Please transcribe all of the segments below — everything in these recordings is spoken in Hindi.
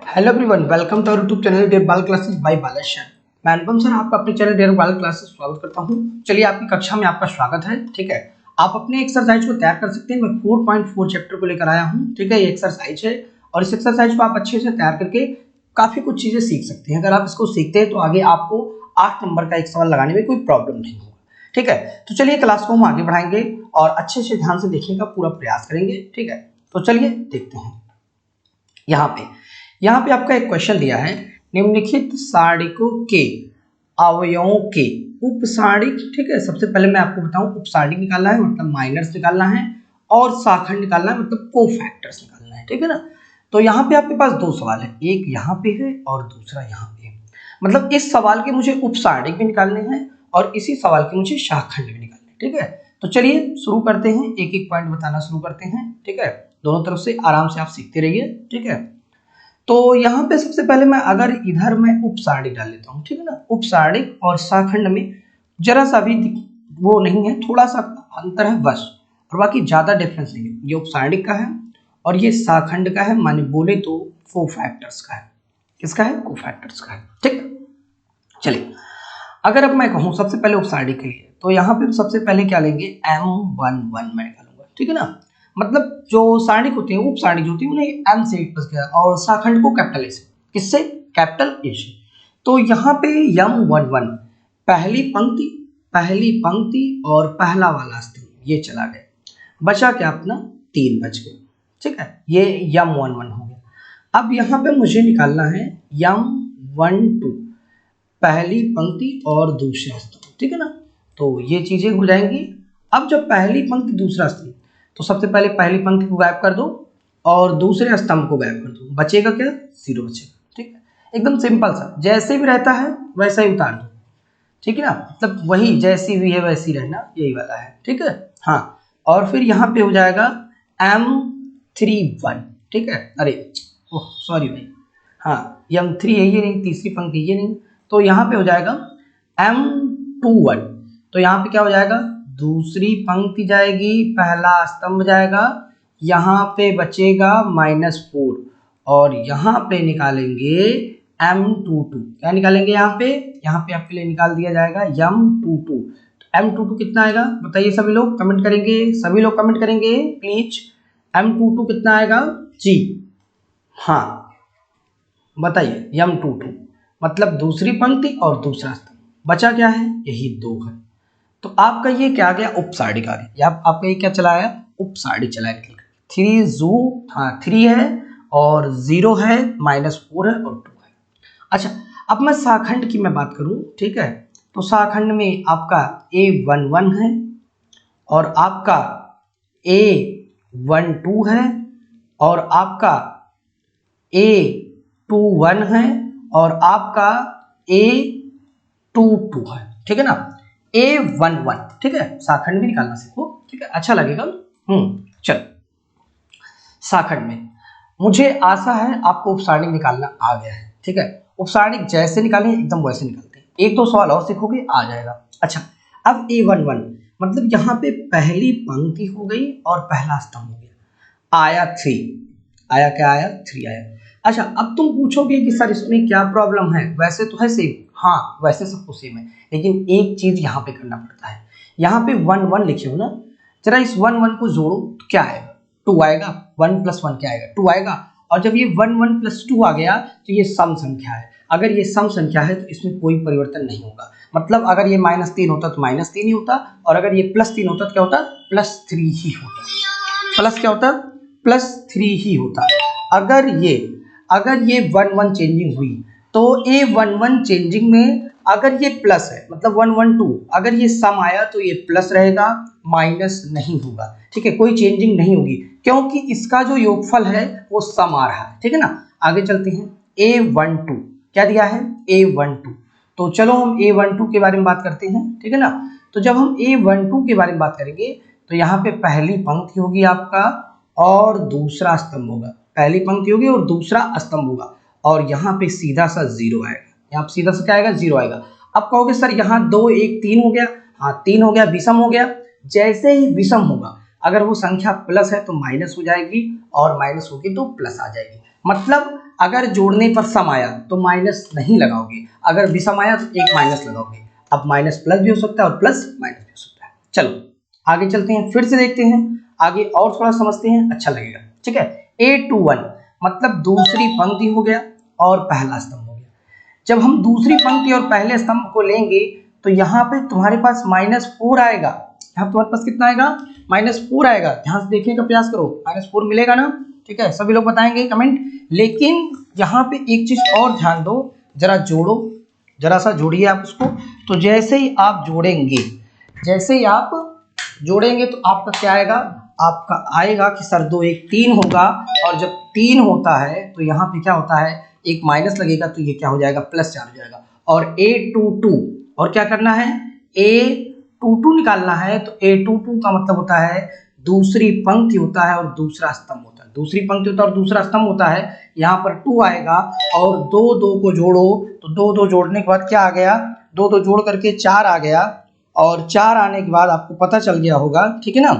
Hello everyone, welcome to our YouTube channel dare Bal classes by Baleshwar. मैं अनुपम सर आपका अपने चैनल डेयर बाल क्लासेस स्वागत करता हूं। चलिए, आपकी कक्षा में आपका स्वागत है। ठीक है, आप अपने एक्सरसाइज को तैयार कर सकते हैं। मैं 4.4 चैप्टर को लेकर आया हूं। ठीक है, ये एक्सरसाइज है और इस एक्सरसाइज को आप अच्छे से तैयार करके काफी कुछ चीजें सीख सकते हैं। अगर आप इसको सीखते हैं तो आगे आपको 8 नंबर का एक सवाल लगाने में कोई प्रॉब्लम नहीं होगा। ठीक है, तो चलिए क्लास को हम आगे बढ़ाएंगे और अच्छे से ध्यान से देखने का पूरा प्रयास करेंगे। ठीक है, तो चलिए देखते हैं। यहाँ पे आपका एक क्वेश्चन दिया है, निम्नलिखित सारणिकों के अवयवों के उपसारणिक। ठीक है, सबसे पहले मैं आपको बताऊं, उपसारणिक निकालना है मतलब माइनर्स निकालना है और शाखंड निकालना है मतलब कोफैक्टर्स निकालना है। ठीक है ना, तो यहाँ पे आपके पास दो सवाल है, एक यहाँ पे है और दूसरा यहाँ पे है। मतलब इस सवाल के मुझे उपसारणिक भी निकालने हैं और इसी सवाल के मुझे शाखंड भी निकालने हैं। ठीक है, तो चलिए शुरू करते हैं, एक एक पॉइंट बताना शुरू करते हैं। ठीक है, दोनों तरफ से आराम से आप सीखते रहिए। ठीक है, तो यहाँ पे सबसे पहले मैं अगर इधर मैं उपसारणिक डाल लेता हूँ। ठीक है ना, उपसारणिक और शाखंड में जरा सा भी वो नहीं है, थोड़ा सा अंतर है बस, और बाकी ज्यादा डिफरेंस नहीं है। ये उपसारणिक का है और ये शाखंड का है, माने बोले तो कोफैक्टर्स का है। किसका है? कोफैक्टर्स का है। ठीक, चलिए अगर अब मैं कहूँ सबसे पहले उपसारणिक के लिए, तो यहाँ पे सबसे पहले क्या लेंगे, M11 मैं निकालूंगा। ठीक है ना, मतलब जो सारणिक होते हैं, उपसारणिक जो होती है उन्हें M से और शाखंड को कैपिटल ए से। किससे? कैपिटल ए से। तो यहाँ पे M11 पहली पंक्ति और पहला वाला स्तंभ ये चला गया, बचा क्या अपना 3 बच गए। ठीक है, ये M11 हो गया। अब यहाँ पे मुझे निकालना है M12 पहली पंक्ति और दूसरा स्तंभ। ठीक है ना, तो ये चीजें हो जाएंगी। अब जब पहली पंक्ति दूसरा स्तंभ, तो सबसे पहले पहली पंक्ति को गायब कर दो और दूसरे स्तंभ को गायब कर दो, बचेगा क्या? 0 बचेगा। ठीक है, एकदम सिंपल सा, जैसे भी रहता है वैसा ही उतार दो। ठीक है ना, मतलब वही जैसी भी है वैसी रहना, यही वाला है। ठीक है, हाँ, और फिर यहाँ पे हो जाएगा M31। ठीक है, अरे ओह सॉरी भाई, हाँ M3 है ये नहीं, तीसरी पंक्ति ये नहीं, तो यहाँ पे हो जाएगा M21। तो यहाँ पे क्या हो जाएगा, दूसरी पंक्ति जाएगी, पहला स्तंभ जाएगा, यहाँ पे बचेगा -4 और यहाँ पे निकालेंगे M22। क्या निकालेंगे यहाँ पे आपके लिए निकाल दिया जाएगा M22। M22 कितना आएगा बताइए, सभी लोग कमेंट करेंगे प्लीज। M22 कितना आएगा जी? हाँ बताइए, M22 मतलब दूसरी पंक्ति और दूसरा स्तंभ, बचा क्या है? यही 2 है। तो आपका ये क्या आ गया? उपसारणिक आ गया। आपका ये क्या चला आया? उपसारणिक चला आया। 3 है और 0 है, -4 है और 2 है। अच्छा, अब मैं शाखंड की मैं बात करूं। ठीक है, तो शाखंड में आपका A11 है और आपका A12 है और आपका A21 है और आपका A22 है। ठीक है ना, A11। ठीक है, शाखंड भी निकालना सीखो। ठीक है, अच्छा लगेगा। चलो, शाखंड में मुझे आशा है आपको उपसारणिक निकालना आ गया है। ठीक है, उपसारणिक जैसे निकालें एकदम वैसे निकालते हैं, एक दो सवाल और सीखोगे आ जाएगा। अच्छा, अब A11 मतलब यहाँ पे पहली पंक्ति हो गई और पहला स्तंभ हो गया, आया 3। आया क्या? आया 3 आया। अच्छा, अब तुम पूछोगे कि सर इसमें क्या प्रॉब्लम है? वैसे तो है सेम, हाँ वैसे सब कुछ सेम है, लेकिन एक चीज यहाँ पे करना पड़ता है। यहाँ पे 1 1 लिखे हो ना, जरा इस 1 1 को जोड़ो तो क्या आएगा? 2 आएगा। 1 + 1 क्या आएगा? 2 आएगा। और जब ये 1 1 + 2 आ गया तो ये सम संख्या है। अगर ये सम संख्या है तो इसमें कोई परिवर्तन नहीं होगा। मतलब अगर ये -3 होता तो -3 ही होता, और अगर ये +3 होता तो क्या होता? +3 ही होता। प्लस क्या होता? +3 ही होता। अगर ये 1 1 चेंजिंग हुई तो A11 चेंजिंग में अगर ये प्लस है मतलब 1 1 2, अगर ये सम आया तो ये प्लस रहेगा, माइनस नहीं होगा। ठीक है, कोई चेंजिंग नहीं होगी क्योंकि इसका जो योगफल है वो सम आ रहा है। ठीक है ना, आगे चलते हैं। A12 क्या दिया है? A12। तो चलो हम A12 के बारे में बात करते हैं। ठीक है ना, तो जब हम A12 के बारे में बात करेंगे तो यहाँ पे पहली पंक्ति होगी आपका और दूसरा स्तंभ होगा। पहली पंक्ति होगी और दूसरा स्तंभ होगा और यहाँ पे सीधा सा 0 आएगा। यहाँ पे सीधा सा क्या आएगा? 0 आएगा। अब कहोगे सर यहाँ 2 1 3 हो गया, हाँ 3 हो गया, विषम हो गया। जैसे ही विषम होगा अगर वो संख्या प्लस है तो माइनस हो जाएगी, और माइनस होगी तो प्लस आ जाएगी। मतलब अगर जोड़ने पर सम आया तो माइनस नहीं लगाओगे, अगर विषम आया तो एक माइनस लगाओगे। अब माइनस प्लस भी हो सकता है और प्लस माइनस भी हो सकता है। चलो आगे चलते हैं, फिर से देखते हैं आगे और थोड़ा समझते हैं, अच्छा लगेगा। ठीक है, A21 मतलब दूसरी पंक्ति हो गया और पहला स्तंभ हो गया। जब हम दूसरी पंक्ति और पहले स्तंभ को लेंगे तो यहाँ पे तुम्हारे पास -4 आएगा। यहाँ तुम्हारे पास कितना आएगा? -4 आएगा। ध्यान से देखने का प्रयास करो, -4 मिलेगा ना? ठीक है, सभी लोग बताएंगे कमेंट। लेकिन यहाँ पे एक चीज और ध्यान दो, जरा जोड़ो, जरा सा जोड़िए आप उसको। तो जैसे ही आप जोड़ेंगे, जैसे ही आप जोड़ेंगे तो आपका क्या आएगा? आपका आएगा कि सर 2 1 3 होगा, और जब 3 होता है तो यहाँ पे क्या होता है? एक माइनस लगेगा तो ये क्या हो जाएगा? +4 हो जाएगा। और A22 और क्या करना है? A22 निकालना है। तो A22 का मतलब होता है दूसरी पंक्ति होता है और दूसरा स्तंभ होता है। दूसरी पंक्ति होता है और दूसरा स्तंभ होता है। यहाँ पर 2 आएगा और 2 2 को जोड़ो तो 2 2 जोड़ने के बाद क्या आ गया? 2 2 जोड़ करके 4 आ गया, और 4 आने के बाद आपको पता चल गया होगा, ठीक है ना?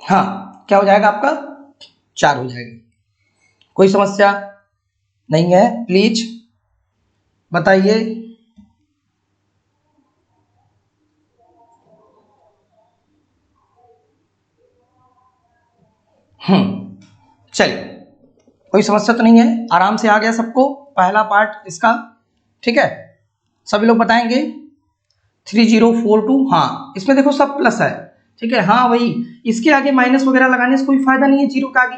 हाँ, क्या हो जाएगा आपका? 4 हो जाएगा। कोई समस्या नहीं है? प्लीज बताइए। चलिए, कोई समस्या तो नहीं है, आराम से आ गया सबको पहला पार्ट इसका। ठीक है, सभी लोग बताएंगे। 3042, हाँ इसमें देखो सब प्लस है। ठीक है, हाँ वही, इसके आगे माइनस वगैरह लगाने से कोई फायदा नहीं है। जीरो के आगे,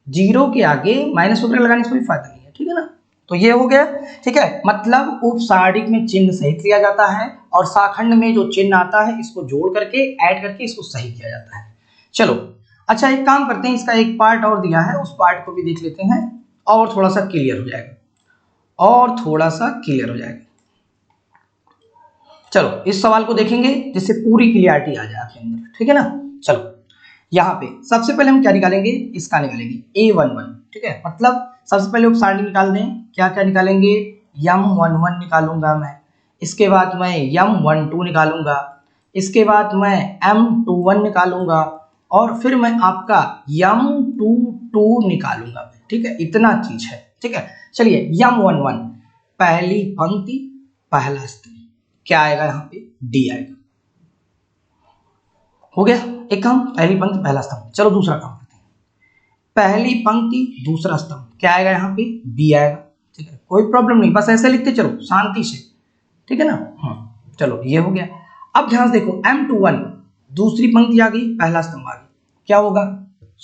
जीरो के आगे माइनस वगैरह लगाने से कोई फायदा नहीं है। ठीक है ना? तो ये हो गया। ठीक है, मतलब उपसारणिक में चिन्ह सहित लिया जाता है, और साखंड में जो चिन्ह आता है इसको जोड़ करके ऐड करके इसको सही किया जाता है। चलो अच्छा, एक काम करते हैं, इसका एक पार्ट और दिया है, उस पार्ट को भी देख लेते हैं और थोड़ा सा क्लियर हो जाएगा, और थोड़ा सा क्लियर हो जाएगा। चलो इस सवाल को देखेंगे जिससे पूरी क्लियरिटी आ जाए आपके अंदर। ठीक है ना? चलो यहाँ पे सबसे पहले हम क्या निकालेंगे? इसका निकालेंगे A11। ठीक है, मतलब सबसे पहले उपसारणी निकाल दें। क्या क्या निकालेंगे? M11 निकालूंगा मैं, इसके बाद मैं M12 निकालूंगा, इसके बाद मैं M21 निकालूंगा, और फिर मैं आपका M22 निकालूंगा। ठीक है, इतना चीज है। ठीक है, चलिए M11 पहली पंक्ति पहला स्तंभ, क्या आएगा? यहाँ पे D आएगा। हो गया एक काम, पहली पंक्ति पहला स्तंभ। चलो दूसरा काम करते हैं, पहली पंक्ति दूसरा स्तंभ, क्या आएगा? यहाँ पे B आएगा। ठीक है, कोई प्रॉब्लम नहीं, बस ऐसे लिखते चलो शांति से। ठीक है ना? चलो ये हो गया। अब ध्यान से देखो, M21 दूसरी पंक्ति आ गई, पहला स्तंभ आ गया, क्या होगा?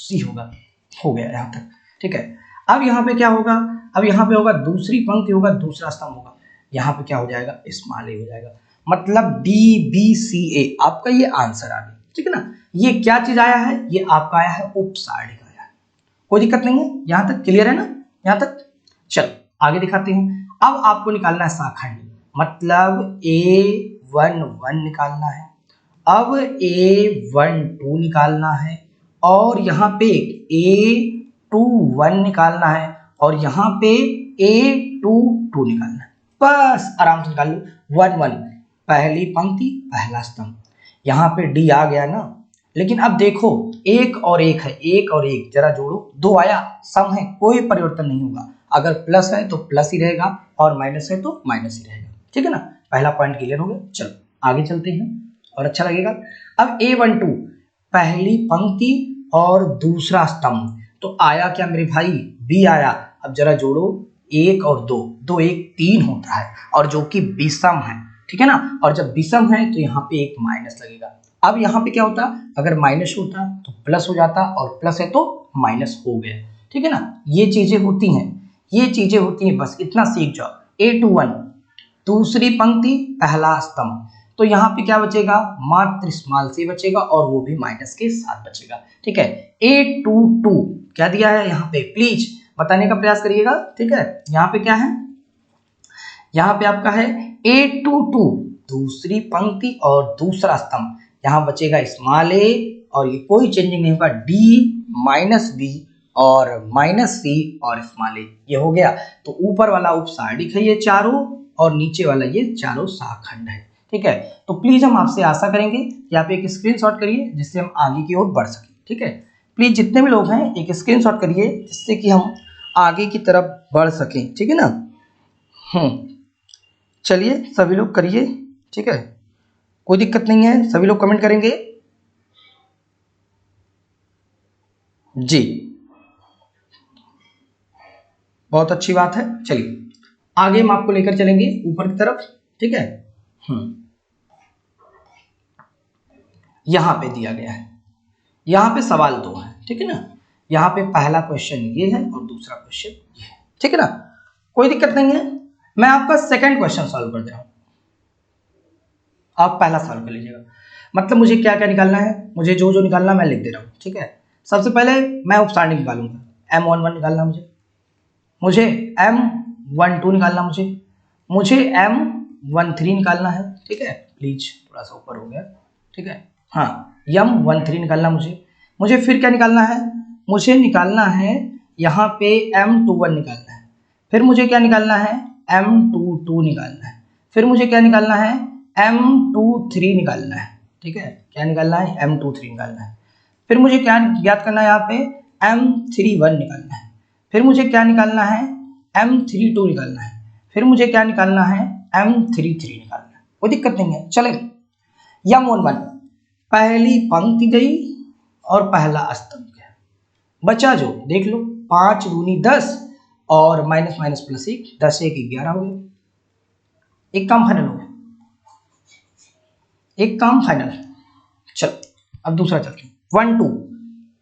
C होगा। हो गया यहाँ तक। ठीक है, अब यहाँ पे क्या होगा? अब यहाँ पे होगा दूसरी पंक्ति होगा, दूसरा स्तंभ होगा, यहाँ पे क्या हो जाएगा? स्मॉल a हो जाएगा। मतलब DBCA आपका ये आंसर आ गया। ठीक है ना? ये क्या चीज आया है? ये आपका आया है उपसारणिक आया है। कोई दिक्कत नहीं है, यहां तक क्लियर है ना? यहां तक। चलो आगे दिखाते हैं। अब आपको निकालना है शाखंड, मतलब A11 निकालना है, अब A12 निकालना है, और यहाँ पे A21 निकालना है, और यहाँ पे A22 निकालना है। बस आराम से निकाल लो। 1 1 पहली पंक्ति पहला स्तंभ, यहाँ पे D आ गया ना। लेकिन अब देखो, एक और एक है, एक और एक जरा जोड़ो, 2 आया, सम है, कोई परिवर्तन नहीं होगा। अगर प्लस है तो प्लस ही रहेगा, और माइनस है तो माइनस ही रहेगा। ठीक है ना? पहला पॉइंट क्लियर हो गया। चलो आगे चलते हैं और अच्छा लगेगा। अब A12 पहली पंक्ति और दूसरा स्तंभ, तो आया क्या मेरे भाई? B आया। अब जरा जोड़ो, 1 और 2, 2 1 3 होता है, और जो कि विषम है। ठीक है ना? और जब विषम है तो यहाँ पे एक माइनस लगेगा। अब यहाँ पे क्या होता? अगर माइनस होता तो प्लस हो जाता, और प्लस है तो माइनस हो गया। ठीक है ना? ये चीजें होती हैं, ये चीजें होती हैं, बस इतना सीख जाओ। A21 दूसरी पंक्ति पहला स्तंभ, तो यहाँ पे क्या बचेगा? मात्र स्मॉल से बचेगा, और वो भी माइनस के साथ बचेगा। ठीक है, A22 क्या दिया है यहाँ पे? प्लीज बताने का प्रयास करिएगा। ठीक है, यहाँ पे क्या है? यहाँ पे आपका है A22 दूसरी पंक्ति और दूसरा स्तंभ, यहाँ बचेगा स्मॉल a, और ये कोई चेंजिंग नहीं होगा, D -B और माइनस सी और स्मॉल ए, ये हो गया। तो ऊपर वाला उपसारणी है ये चारों और नीचे वाला ये चारों शाखंड है। ठीक है, तो प्लीज हम आपसे आशा करेंगे कि आप एक स्क्रीनशॉट करिए जिससे हम आगे की ओर बढ़ सकें। ठीक है, प्लीज जितने भी लोग हैं एक स्क्रीनशॉट करिए जिससे कि हम आगे की तरफ बढ़ सकें। ठीक है ना, चलिए सभी लोग करिए। ठीक है, कोई दिक्कत नहीं है, सभी लोग कमेंट करेंगे जी, बहुत अच्छी बात है। चलिए आगे हम आपको लेकर चलेंगे ऊपर की तरफ। ठीक है, यहां पे दिया गया है, यहां पे सवाल दो है। ठीक है ना, यहाँ पे पहला क्वेश्चन ये है और दूसरा क्वेश्चन ये है। ठीक है ना, कोई दिक्कत नहीं है, मैं आपका सेकंड क्वेश्चन सॉल्व कर दे रहा हूं, आप पहला सॉल्व कर लीजिएगा। मतलब मुझे क्या क्या निकालना है, मुझे जो जो निकालना मैं लिख दे रहा हूँ। ठीक है, सबसे पहले मैं उपसारणी निकालूंगा, M11 निकालना मुझे M12 निकालना, मुझे M13 निकालना है। ठीक है, प्लीज थोड़ा सा ऊपर हो गया। ठीक है, हाँ, M13 निकालना मुझे फिर क्या निकालना है, मुझे निकालना है यहाँ पे M21 निकालना है, फिर मुझे क्या निकालना है M22 निकालना है, फिर मुझे क्या निकालना है M23 निकालना है। ठीक है, क्या निकालना है M23 निकालना है, फिर मुझे क्या याद करना है यहाँ पे M31 निकालना है, फिर मुझे क्या निकालना है M32 निकालना है, फिर मुझे क्या निकालना है M33 निकालना है। कोई दिक्कत नहीं है, चलेगा। M11 पहली पंक्ति गई और पहला स्तंभ गया, बचा जो देख लो 5 दूनी 10 और माइनस माइनस प्लस 1, 10 1 11 हो गया। एक काम फाइनल हो गया, एक काम फाइनल। चलो अब दूसरा चलते हैं। 1 2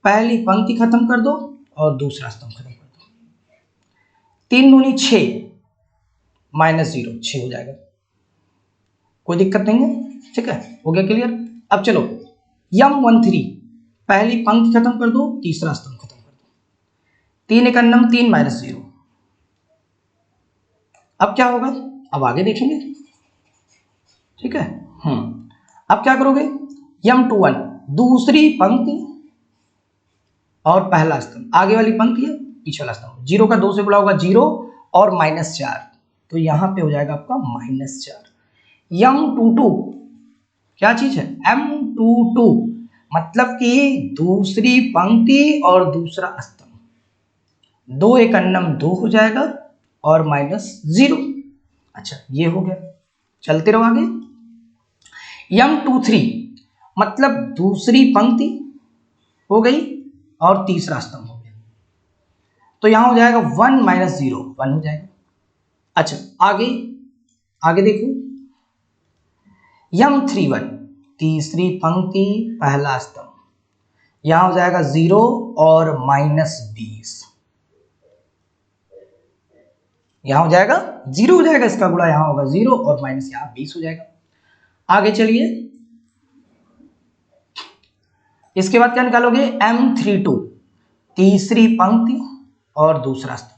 पहली पंक्ति खत्म कर दो और दूसरा स्तंभ खत्म कर दो। 3 दूनी 6 माइनस 0, 6 हो जाएगा, कोई दिक्कत नहीं है। ठीक है, हो गया क्लियर। अब चलो M13 पहली पंक्ति खत्म कर दो, तीसरा स्तंभ खत्म कर दो। 3 1 3 माइनस 0, अब क्या होगा, अब आगे देखेंगे। ठीक है, अब क्या करोगे, M21 दूसरी पंक्ति और पहला स्तंभ, आगे वाली पंक्ति है पीछे वाला स्तंभ, 0 का 2 से गुणा होगा 0 और -4, तो यहां पे हो जाएगा आपका -4। M22 क्या चीज है M22, मतलब कि दूसरी पंक्ति और दूसरा स्तंभ, 2 1 2 हो जाएगा और -0। अच्छा ये हो गया, चलते रहो आगे। M23 मतलब दूसरी पंक्ति हो गई और तीसरा स्तंभ हो गया, तो यहां हो जाएगा 1 -0, 1 हो जाएगा। अच्छा आगे आगे देखो, M31 तीसरी पंक्ति पहला स्तंभ, यहां हो जाएगा 0 और -20, यहां हो जाएगा 0 हो जाएगा, इसका गुणा यहां होगा 0 और माइनस यहां 20 हो जाएगा। आगे चलिए, इसके बाद क्या निकालोगे, M32 तीसरी पंक्ति और दूसरा स्तंभ,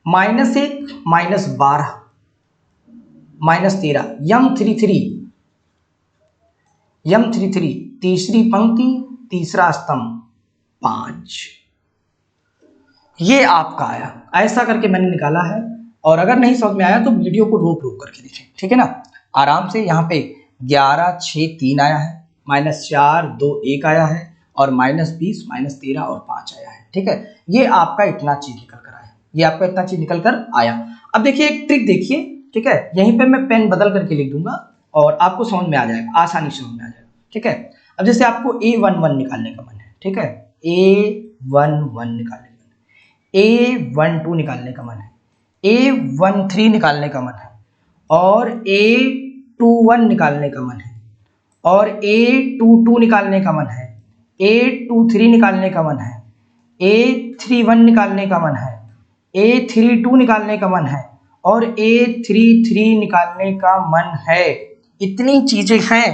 -1 -12 -13, M33 तीसरी पंक्ति तीसरा स्तंभ 5, ये आपका आया। ऐसा करके मैंने निकाला है, और अगर नहीं समझ में आया तो वीडियो को रोक करके देखें। ठीक है ना, आराम से। यहाँ पे 11 6 3 आया है, -4 2 1 आया है, और -20 -13 और 5 आया है। ठीक है, ये आपका इतना चीज निकल कर आया, ये आपका इतना चीज निकल कर आया। अब देखिए एक ट्रिक देखिए। ठीक है, यहीं पे मैं पेन बदल करके लिख दूंगा और आपको समझ में आ जाएगा, आसानी से समझ में आ जाएगा। ठीक है, अब जैसे आपको A11 निकालने का मन है, ठीक है, A11 निकालने का मन है, A12 निकालने का मन है, A13 निकालने का मन है, और A21 निकालने का मन है, और A22 निकालने का मन है, A23 निकालने का मन है, A31 निकालने का मन है, A32 निकालने का मन है, और A33 निकालने का मन है। इतनी चीजें हैं,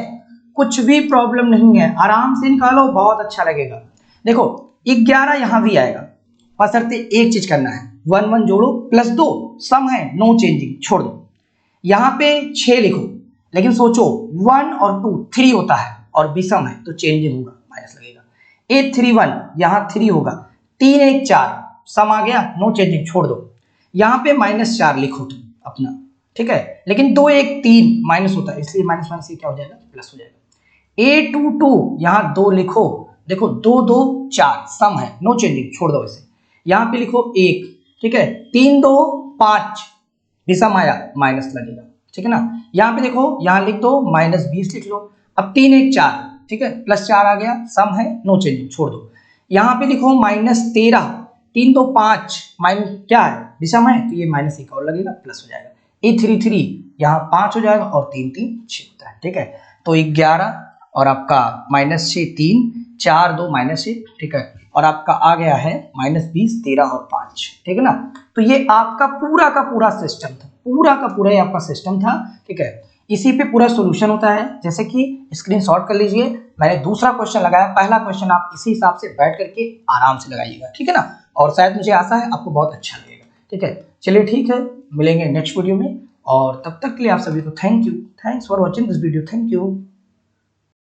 कुछ भी प्रॉब्लम नहीं है, आराम से निकालो, बहुत अच्छा लगेगा। देखो 11 यहां भी आएगा, बशर्ते एक चीज करना है, 1 1 जोड़ो +2, सम है, नो चेंजिंग, छोड़ दो। यहाँ पे 6 लिखो, लेकिन सोचो 1 और 2 3 होता है और विषम है तो चेंजिंग होगा, माइनस लगेगा। A31 यहाँ 3 होगा, 3 1 4 सम आ गया, नो चेंजिंग, छोड़ दो। यहाँ पे -4 लिखो तुम अपना, ठीक है, लेकिन 2 1 3 माइनस होता है, इसलिए माइनस माइनस क्या हो जाएगा, प्लस हो जाएगा। A2 2 यहाँ 2 लिखो, देखो 2 2 4 सम है, नो चेंजिंग, छोड़ दो इसे। यहाँ पे लिखो 1, ठीक है, 3 2 5 भी सम आया, माइनस लगेगा, ठीक है ना। यहाँ पे देखो, यहाँ लिख दो -20 लिख लो। अब 3 1 4, ठीक है, +4 आ गया, सम है, नो चेंजिंग, छोड़ दो। यहाँ पे लिखो -13, 3 2 5 माइनस क्या है, विषम है, तो ये -1 और लगेगा, प्लस हो जाएगा। A 3 3 यहाँ 5 हो जाएगा और 3 3 6 होता है, ठीक है। तो 11 और आपका -6 3 4 2 -1, ठीक है, और आपका आ गया है -20 13 और 5, ठीक है ना। तो ये आपका पूरा का पूरा सिस्टम था, पूरा का पूरा ये आपका सिस्टम था, ठीक है। इसी पे पूरा सोल्यूशन होता है, जैसे कि स्क्रीनशॉट कर लीजिए, मैंने दूसरा क्वेश्चन लगाया, पहला क्वेश्चन आप इसी हिसाब से बैठ करके आराम से लगाइएगा, ठीक है ना। और शायद मुझे आशा है आपको बहुत अच्छा लगेगा, ठीक है। चलिए ठीक है, मिलेंगे नेक्स्ट वीडियो में, और तब तक के लिए आप सभी को thank you, thanks for watching this video, thank you.